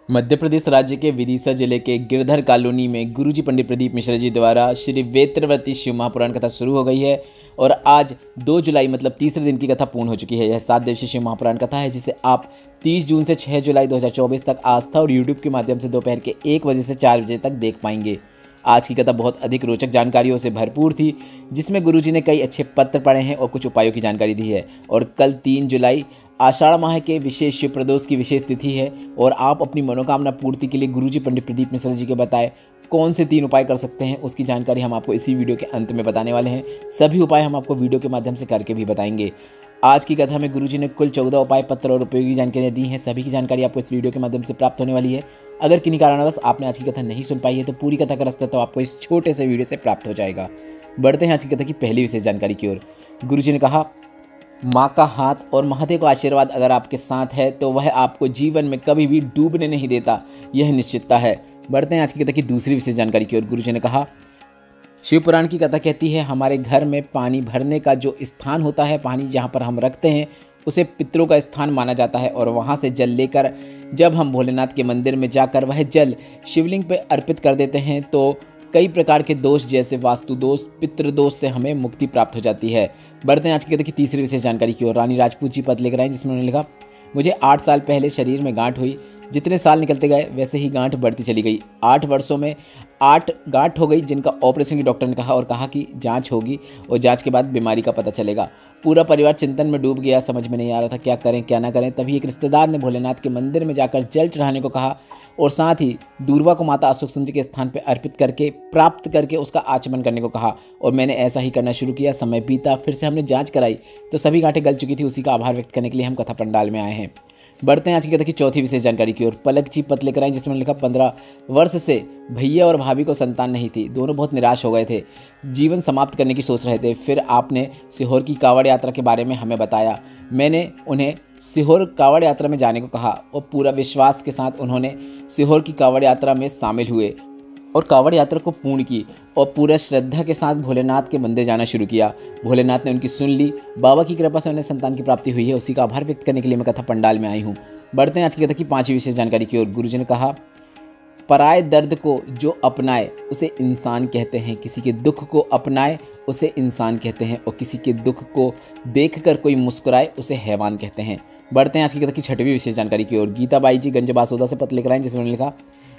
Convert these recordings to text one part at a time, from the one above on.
मध्य प्रदेश राज्य के विदिशा जिले के गिरधर कॉलोनी में गुरुजी पंडित प्रदीप मिश्रा जी द्वारा श्री वेत्रवती शिव महापुराण कथा शुरू हो गई है और आज 2 जुलाई मतलब तीसरे दिन की कथा पूर्ण हो चुकी है। यह 7 दिवसीय शिव महापुराण कथा है जिसे आप 30 जून से 6 जुलाई 2024 तक आस्था और यूट्यूब के माध्यम से दोपहर के 1 बजे से 4 बजे तक देख पाएंगे। आज की कथा बहुत अधिक रोचक जानकारियों से भरपूर थी, जिसमें गुरुजी ने कई अच्छे पत्र पढ़े हैं और कुछ उपायों की जानकारी दी है। और कल 3 जुलाई आषाढ़ माह के विशेष शिव प्रदोष की विशेष तिथि है और आप अपनी मनोकामना पूर्ति के लिए गुरुजी पंडित प्रदीप मिश्रा जी के बताए कौन से 3 उपाय कर सकते हैं, उसकी जानकारी हम आपको इसी वीडियो के अंत में बताने वाले हैं। सभी उपाय हम आपको वीडियो के माध्यम से करके भी बताएंगे। आज की कथा में गुरुजी ने कुल 14 उपाय पत्र और उपयोगी जानकारियाँ दी हैं। सभी की जानकारी आपको इस वीडियो के माध्यम से प्राप्त होने वाली है। अगर किन्हीं कारणवश आपने आज की कथा नहीं सुन पाई है तो पूरी कथा का रास्ता तो आपको इस छोटे से वीडियो से प्राप्त हो जाएगा। बढ़ते हैं आज की कथा की पहली विशेष जानकारी की ओर। गुरुजी ने कहा, माँ का हाथ और महादेव का आशीर्वाद अगर आपके साथ है तो वह आपको जीवन में कभी भी डूबने नहीं देता, यह निश्चितता है। बढ़ते हैं आज की कथा की दूसरी विशेष जानकारी की ओर। गुरुजी ने कहा, शिव पुराण की कथा कहती है हमारे घर में पानी भरने का जो स्थान होता है, पानी जहाँ पर हम रखते हैं उसे पितरों का स्थान माना जाता है और वहाँ से जल लेकर जब हम भोलेनाथ के मंदिर में जाकर वह जल शिवलिंग पर अर्पित कर देते हैं तो कई प्रकार के दोष जैसे वास्तु दोष, पितृ दोष से हमें मुक्ति प्राप्त हो जाती है। बढ़ते हैं आज की कथा की तीसरी विशेष जानकारी की ओर। रानी राजपूत जी पद लेकर आई जिसमें उन्होंने लिखा, मुझे 8 साल पहले शरीर में गांठ हुई, जितने साल निकलते गए वैसे ही गांठ बढ़ती चली गई। 8 वर्षों में 8 गांठ हो गई जिनका ऑपरेशन की डॉक्टर ने कहा और कहा कि जांच होगी और जांच के बाद बीमारी का पता चलेगा। पूरा परिवार चिंतन में डूब गया, समझ में नहीं आ रहा था क्या करें क्या ना करें। तभी एक रिश्तेदार ने भोलेनाथ के मंदिर में जाकर जल चढ़ाने को कहा और साथ ही दूर्वा को माता अशोक सुंदरी के स्थान पर अर्पित करके प्राप्त करके उसका आचमन करने को कहा और मैंने ऐसा ही करना शुरू किया। समय बीता, फिर से हमने जांच कराई तो सभी गांठें गल चुकी थी। उसी का आभार व्यक्त करने के लिए हम कथा पंडाल में आए हैं। बढ़ते हैं आज की कथा की चौथी विशेष जानकारी की ओर। पलक जी पत्र लेकर आए जिसमें लिखा, 15 वर्ष से भैया और भाभी को संतान नहीं थी। दोनों बहुत निराश हो गए थे, जीवन समाप्त करने की सोच रहे थे। फिर आपने सीहोर की कांवड़ यात्रा के बारे में हमें बताया। मैंने उन्हें सीहोर कांवड़ यात्रा में जाने को कहा और पूरा विश्वास के साथ उन्होंने सीहोर की कांवड़ यात्रा में शामिल हुए और कांवड़ यात्रा को पूर्ण की और पूरा श्रद्धा के साथ भोलेनाथ के मंदिर जाना शुरू किया। भोलेनाथ ने उनकी सुन ली, बाबा की कृपा से उन्हें संतान की प्राप्ति हुई है। उसी का आभार व्यक्त करने के लिए मैं कथा पंडाल में आई हूँ। बढ़ते हैं आज की कथा की 5वीं विशेष जानकारी की ओर। गुरुजी ने कहा, पराये दर्द को जो अपनाए उसे इंसान कहते हैं, किसी के दुख को अपनाए उसे इंसान कहते हैं और किसी के दुख को देखकर कोई मुस्कुराए उसे हैवान कहते हैं। बढ़ते हैं आज की कथा की 6वीं विशेष जानकारी की ओर। गीताबाई जी गंज बासोदा से पत्र लेकर आए जिसमें उन्होंने लिखा,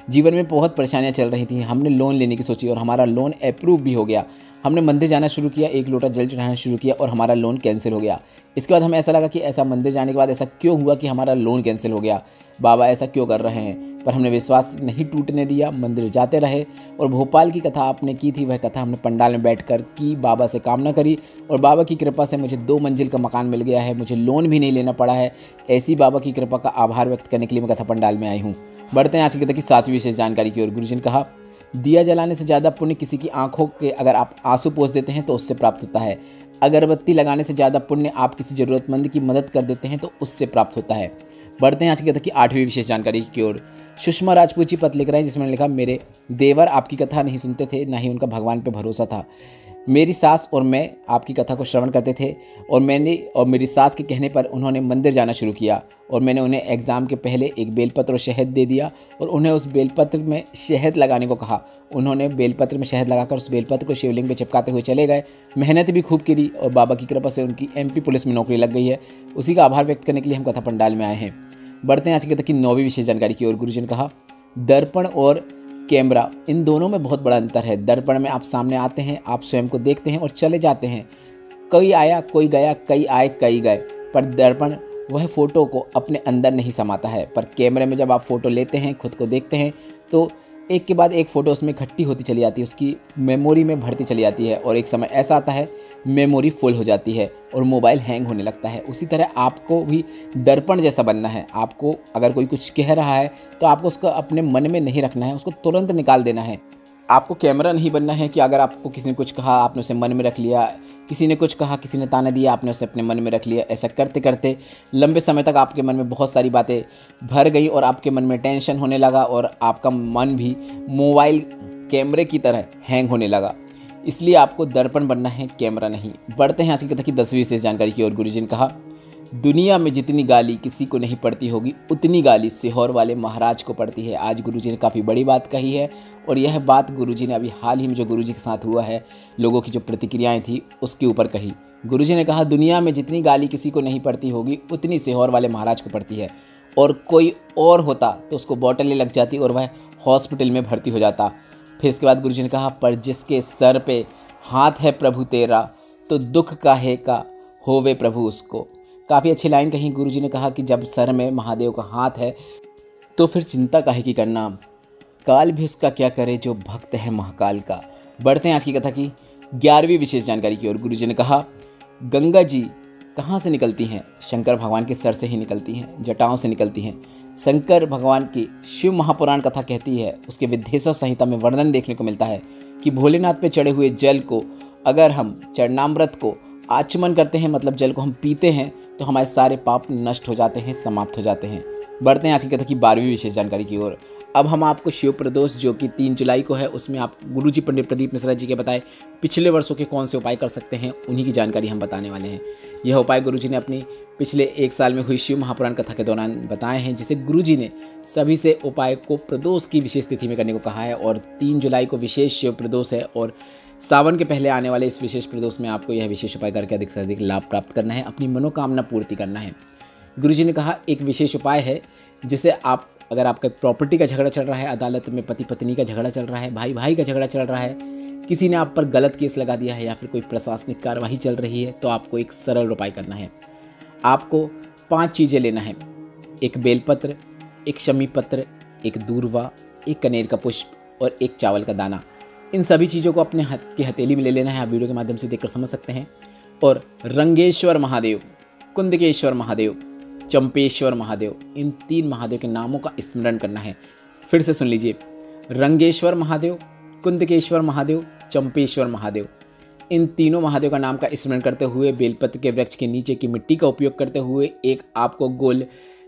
जीवन में बहुत परेशानियां चल रही थी। हमने लोन लेने की सोची और हमारा लोन अप्रूव भी हो गया। हमने मंदिर जाना शुरू किया, 1 लोटा जल चढ़ाना शुरू किया और हमारा लोन कैंसिल हो गया। इसके बाद हमें ऐसा लगा कि ऐसा मंदिर जाने के बाद ऐसा क्यों हुआ कि हमारा लोन कैंसिल हो गया, बाबा ऐसा क्यों कर रहे हैं। पर हमने विश्वास नहीं टूटने दिया, मंदिर जाते रहे और भोपाल की कथा आपने की थी वह कथा हमने पंडाल में बैठकर की, बाबा से कामना करी और बाबा की कृपा से मुझे 2 मंजिल का मकान मिल गया है, मुझे लोन भी नहीं लेना पड़ा है। ऐसी बाबा की कृपा का आभार व्यक्त करने के लिए मैं कथा पंडाल में आई हूँ। बढ़ते हैं आज की कथा की 7वीं विशेष जानकारी की ओर। गुरुजी ने कहा, दिया जलाने से ज़्यादा पुण्य किसी की आंखों के अगर आप आंसू पोंछ देते हैं तो उससे प्राप्त होता है। अगरबत्ती लगाने से ज़्यादा पुण्य आप किसी ज़रूरतमंद की मदद कर देते हैं तो उससे प्राप्त होता है। बढ़ते हैं आज की कथा की 8वीं विशेष जानकारी की ओर। सुषमा राजपूत जी पत्र लिख रहे हैं जिसमें लिखा, मेरे देवर आपकी कथा नहीं सुनते थे, ना ही उनका भगवान पे भरोसा था। मेरी सास और मैं आपकी कथा को श्रवण करते थे और मेरी सास के कहने पर उन्होंने मंदिर जाना शुरू किया और मैंने उन्हें एग्ज़ाम के पहले एक बेलपत्र और शहद दे दिया और उन्हें उस बेलपत्र में शहद लगाने को कहा। उन्होंने बेलपत्र में शहद लगाकर उस बेलपत्र को शिवलिंग पे चिपकाते हुए चले गए। मेहनत भी खूब करी और बाबा की कृपा से उनकी MP पुलिस में नौकरी लग गई है। उसी का आभार व्यक्त करने के लिए हम कथा पंडाल में आए हैं। बढ़ते हैं आज की कथा की 9वीं विशेष जानकारी की ओर। गुरुजी ने कहा, दर्पण और कैमरा इन दोनों में बहुत बड़ा अंतर है। दर्पण में आप सामने आते हैं, आप स्वयं को देखते हैं और चले जाते हैं। कोई आया कोई गया, कई आए कई गए। पर दर्पण वह फ़ोटो को अपने अंदर नहीं समाता है। पर कैमरे में जब आप फ़ोटो लेते हैं, खुद को देखते हैं तो एक के बाद एक फ़ोटो उसमें इकट्ठी होती चली जाती है, उसकी मेमोरी में भरती चली जाती है और एक समय ऐसा आता है मेमोरी फुल हो जाती है और मोबाइल हैंग होने लगता है। उसी तरह आपको भी दर्पण जैसा बनना है। आपको अगर कोई कुछ कह रहा है तो आपको उसको अपने मन में नहीं रखना है, उसको तुरंत निकाल देना है। आपको कैमरा नहीं बनना है कि अगर आपको किसी ने कुछ कहा आपने उसे मन में रख लिया, किसी ने कुछ कहा, किसी ने ताना दिया, आपने उसे अपने मन में रख लिया। ऐसा करते करते लंबे समय तक आपके मन में बहुत सारी बातें भर गई और आपके मन में टेंशन होने लगा और आपका मन भी मोबाइल कैमरे की तरह हैंग होने लगा। इसलिए आपको दर्पण बनना है, कैमरा नहीं। बढ़ते हैं आज की कथा की 10वीं विशेष जानकारी की ओर। गुरुजी ने कहा, दुनिया में जितनी गाली किसी को नहीं पड़ती होगी उतनी गाली सीहोर वाले महाराज को पड़ती है। आज गुरुजी ने काफ़ी बड़ी बात कही है और यह बात गुरुजी ने अभी हाल ही में जो गुरुजी के साथ हुआ है, लोगों की जो प्रतिक्रियाएं थी उसके ऊपर कही। गुरुजी ने कहा, दुनिया में जितनी गाली किसी को नहीं पड़ती होगी उतनी सीहोर वाले महाराज को पड़ती है, और कोई और होता तो उसको बॉटलें लग जाती और वह हॉस्पिटल में भर्ती हो जाता। फिर इसके बाद गुरुजी ने कहा, पर जिसके सर पे हाथ है प्रभु तेरा, तो दुख काहे का होवे प्रभु उसको। काफ़ी अच्छी लाइन कही। गुरुजी ने कहा कि जब सर में महादेव का हाथ है तो फिर चिंता काहे की करना, काल भी उसका क्या करे जो भक्त है महाकाल का। बढ़ते हैं आज की कथा की 11वीं विशेष जानकारी की ओर। गुरुजी ने कहा, गंगा जी कहाँ से निकलती हैं? शंकर भगवान के सर से ही निकलती हैं, जटाओं से निकलती हैं। शंकर भगवान की शिव महापुराण कथा कहती है, उसके विद्येश्वर संहिता में वर्णन देखने को मिलता है कि भोलेनाथ पे चढ़े हुए जल को अगर हम चरणामृत को आचमन करते हैं, मतलब जल को हम पीते हैं, तो हमारे सारे पाप नष्ट हो जाते हैं, समाप्त हो जाते हैं। बढ़ते हैं आज की कथा की 12वीं विशेष जानकारी की ओर। अब हम आपको शिव प्रदोष जो कि 3 जुलाई को है, उसमें आप गुरुजी पंडित प्रदीप मिश्रा जी के बताए पिछले वर्षों के कौन से उपाय कर सकते हैं, उन्हीं की जानकारी हम बताने वाले हैं। यह उपाय गुरुजी ने अपनी पिछले 1 साल में हुई शिव महापुराण कथा के दौरान बताए हैं, जिसे गुरुजी ने सभी से उपाय को प्रदोष की विशेष तिथि में करने को कहा है। और 3 जुलाई को विशेष शिव प्रदोष है और सावन के पहले आने वाले इस विशेष प्रदोष में आपको यह विशेष उपाय करके अधिक से अधिक लाभ प्राप्त करना है, अपनी मनोकामना पूर्ति करना है। गुरुजी ने कहा, एक विशेष उपाय है जिसे आप, अगर आपका प्रॉपर्टी का झगड़ा चल रहा है, अदालत में पति पत्नी का झगड़ा चल रहा है, भाई भाई का झगड़ा चल रहा है, किसी ने आप पर गलत केस लगा दिया है या फिर कोई प्रशासनिक कार्यवाही चल रही है, तो आपको एक सरल उपाय करना है। आपको 5 चीज़ें लेना है, एक बेलपत्र, एक शमी पत्र, एक दूर्वा, एक कनेर का पुष्प और एक चावल का दाना। इन सभी चीज़ों को अपने हाथ की हथेली में ले लेना है। आप वीडियो के माध्यम से देखकर समझ सकते हैं। और रंगेश्वर महादेव, कुंदकेश्वर महादेव, चंपेश्वर महादेव, इन 3 महादेव के नामों का स्मरण करना है। फिर से सुन लीजिए, रंगेश्वर महादेव, कुंदकेश्वर महादेव, चंपेश्वर महादेव, इन तीनों महादेव का नाम का स्मरण करते हुए बेलपत्र के वृक्ष के नीचे की मिट्टी का उपयोग करते हुए एक आपको गोल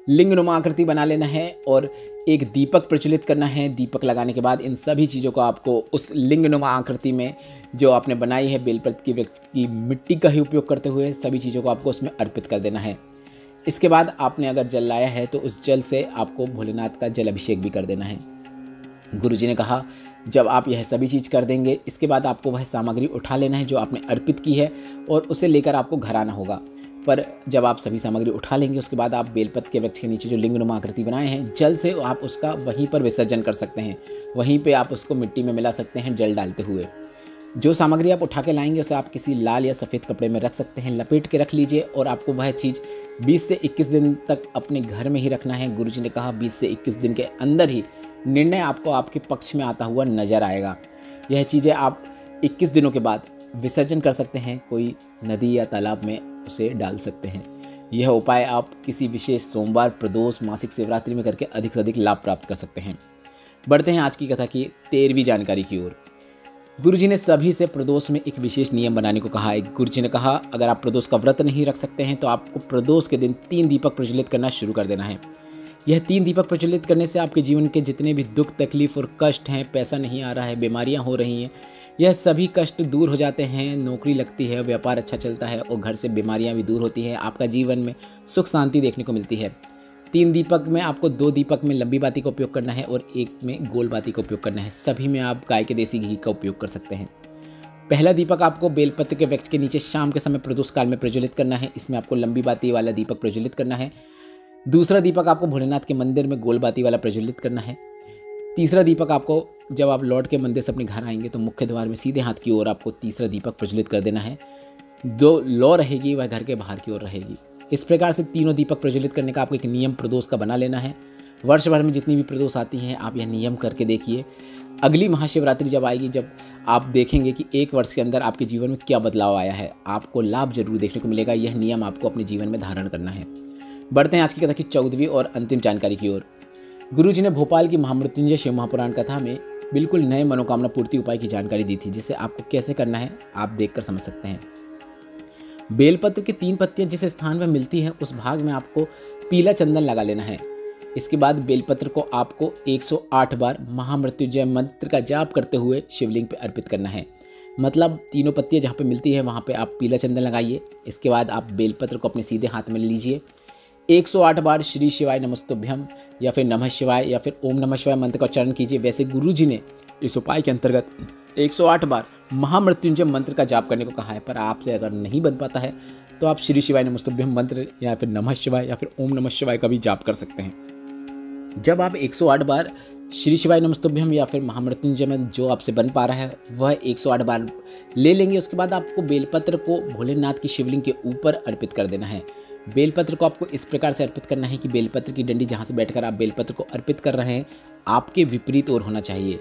लिंगनुमा आकृति बना लेना है और एक दीपक प्रज्वलित करना है। दीपक लगाने के बाद इन सभी चीज़ों को आपको उस लिंगनुमा आकृति में जो आपने बनाई है बेलपत्र की वृक्ष की मिट्टी का ही उपयोग करते हुए सभी चीज़ों को आपको उसमें अर्पित कर देना है। इसके बाद आपने अगर जल लाया है तो उस जल से आपको भोलेनाथ का जल अभिषेक भी कर देना है। गुरुजी ने कहा, जब आप यह सभी चीज़ कर देंगे, इसके बाद आपको वह सामग्री उठा लेना है जो आपने अर्पित की है और उसे लेकर आपको घर आना होगा। पर जब आप सभी सामग्री उठा लेंगे, उसके बाद आप बेलपत्र के वृक्ष के नीचे जो लिंगनुमा आकृति बनाए हैं, जल से आप उसका वहीं पर विसर्जन कर सकते हैं। वहीं पे आप उसको मिट्टी में मिला सकते हैं जल डालते हुए। जो सामग्री आप उठा के लाएंगे उसे आप किसी लाल या सफ़ेद कपड़े में रख सकते हैं, लपेट के रख लीजिए और आपको वह चीज़ 20 से 21 दिन तक अपने घर में ही रखना है। गुरुजी ने कहा 20 से 21 दिन के अंदर ही निर्णय आपको आपके पक्ष में आता हुआ नजर आएगा। यह चीज़ें आप 21 दिनों के बाद विसर्जन कर सकते हैं, कोई नदी या तालाब में उसे डाल सकते हैं। यह उपाय आप किसी विशेष सोमवार, प्रदोष, मासिक शिवरात्रि में करके अधिक से अधिक लाभ प्राप्त कर सकते हैं। बढ़ते हैं आज की कथा की 13वीं जानकारी की ओर। गुरुजी ने सभी से प्रदोष में एक विशेष नियम बनाने को कहा है। गुरुजी ने कहा, अगर आप प्रदोष का व्रत नहीं रख सकते हैं तो आपको प्रदोष के दिन 3 दीपक प्रज्वलित करना शुरू कर देना है। यह 3 दीपक प्रज्वलित करने से आपके जीवन के जितने भी दुख, तकलीफ और कष्ट हैं, पैसा नहीं आ रहा है, बीमारियां हो रही हैं, यह सभी कष्ट दूर हो जाते हैं। नौकरी लगती है, व्यापार अच्छा चलता है और घर से बीमारियां भी दूर होती है। आपका जीवन में सुख शांति देखने को मिलती है। 3 दीपक में आपको 2 दीपक में लंबी बाती का उपयोग करना है और 1 में गोल बाती का उपयोग करना है। सभी में आप गाय के देसी घी का उपयोग कर सकते हैं। पहला दीपक आपको बेलपत्र के वृक्ष के नीचे शाम के समय प्रदोष काल में प्रज्वलित करना है। इसमें आपको लंबी बाती वाला दीपक प्रज्वलित करना है। दूसरा दीपक आपको भोलेनाथ के मंदिर में गोल बाती वाला प्रज्वलित करना है। तीसरा दीपक आपको जब आप लौट के मंदिर से अपने घर आएंगे तो मुख्य द्वार में सीधे हाथ की ओर आपको तीसरा दीपक प्रज्वलित कर देना है। जो लौ रहेगी वह घर के बाहर की ओर रहेगी। इस प्रकार से तीनों दीपक प्रज्वलित करने का आपको एक नियम प्रदोष का बना लेना है। वर्ष भर में जितनी भी प्रदोष आती हैं आप यह नियम करके देखिए। अगली महाशिवरात्रि जब आएगी, जब आप देखेंगे कि 1 वर्ष के अंदर आपके जीवन में क्या बदलाव आया है, आपको लाभ जरूर देखने को मिलेगा। यह नियम आपको अपने जीवन में धारण करना है। बढ़ते हैं आज की कथा की 14वीं और अंतिम जानकारी की ओर। गुरुजी ने भोपाल की महामृत्युंजय शिव महापुराण कथा में बिल्कुल नए मनोकामना पूर्ति उपाय की जानकारी दी थी, जिसे आपको कैसे करना है आप देखकर समझ सकते हैं। बेलपत्र की 3 पत्तियां जिस स्थान में मिलती हैं उस भाग में आपको पीला चंदन लगा लेना है। इसके बाद बेलपत्र को आपको 108 बार महामृत्युंजय मंत्र का जाप करते हुए शिवलिंग पर अर्पित करना है। मतलब तीनों पत्तियाँ जहाँ पे मिलती है वहाँ पे आप पीला चंदन लगाइए। इसके बाद आप बेलपत्र को अपने सीधे हाथ में लीजिए, 108 बार श्री शिवाय नमस्तुभ्यम या फिर नमः शिवाय या फिर ओम नमः शिवाय मंत्र का उच्चारण कीजिए। वैसे गुरु जी ने इस उपाय के अंतर्गत 108 बार महामृत्युंजय मंत्र का जाप करने को कहा है, पर आपसे अगर नहीं बन पाता है तो आप श्री शिवाय नमस्तुभ्यम मंत्र या फिर नमः शिवाय या फिर ओम नमः शिवाय का भी जाप कर सकते हैं। जब आप 108 बार श्री शिवाय नमस्तुभ्यम या फिर महामृत्युंजय में जो आपसे बन पा रहा है वह 108 बार ले लेंगे, उसके बाद आपको बेलपत्र को भोलेनाथ की शिवलिंग के ऊपर अर्पित कर देना है। बेलपत्र को आपको इस प्रकार से अर्पित करना है कि बेलपत्र की डंडी जहाँ से बैठकर आप बेलपत्र को अर्पित कर रहे हैं आपके विपरीत ओर होना चाहिए।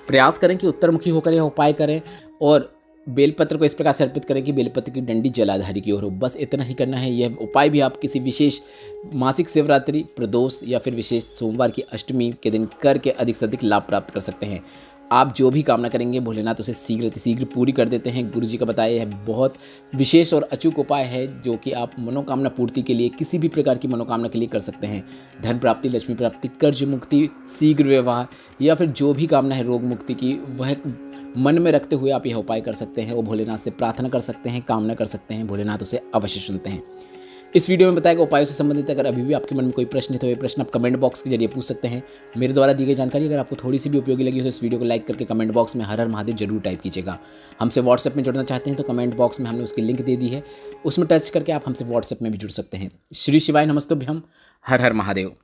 प्रयास करें कि उत्तरमुखी होकर यह उपाय करें और बेलपत्र को इस प्रकार से अर्पित करें कि बेलपत्र की डंडी जलाधारी की ओर हो। बस इतना ही करना है। यह उपाय भी आप किसी विशेष मासिक शिवरात्रि, प्रदोष या फिर विशेष सोमवार की अष्टमी के दिन करके अधिक से अधिक लाभ प्राप्त कर सकते हैं। आप जो भी कामना करेंगे भोलेनाथ उसे शीघ्र पूरी कर देते हैं। गुरु जी का बताया यह बहुत विशेष और अचूक उपाय है जो कि आप मनोकामना पूर्ति के लिए, किसी भी प्रकार की मनोकामना के लिए कर सकते हैं। धन प्राप्ति, लक्ष्मी प्राप्ति, कर्ज मुक्ति, शीघ्र विवाह या फिर जो भी कामना है रोग मुक्ति की, वह मन में रखते हुए आप यह उपाय कर सकते हैं। वो भोलेनाथ से प्रार्थना कर सकते हैं, कामना कर सकते हैं, भोलेनाथ उसे अवश्य सुनते हैं। इस वीडियो में बताया गया उपायों से संबंधित अगर अभी भी आपके मन में कोई प्रश्न है तो ये प्रश्न आप कमेंट बॉक्स के जरिए पूछ सकते हैं। मेरे द्वारा दी गई जानकारी अगर आपको थोड़ी सी भी उपयोगी लगी हो तो इस वीडियो को लाइक करके कमेंट बॉक्स में हर हर महादेव जरूर टाइप कीजिएगा। हमसे व्हाट्सएप में जुड़ना चाहते हैं तो कमेंट बॉक्स में हमने उसकी लिंक दे दी है, उसमें टच करके आप हमसे व्हाट्सएप में भी जुड़ सकते हैं। श्री शिवाय नमस्तुभ्यम। हर हर महादेव।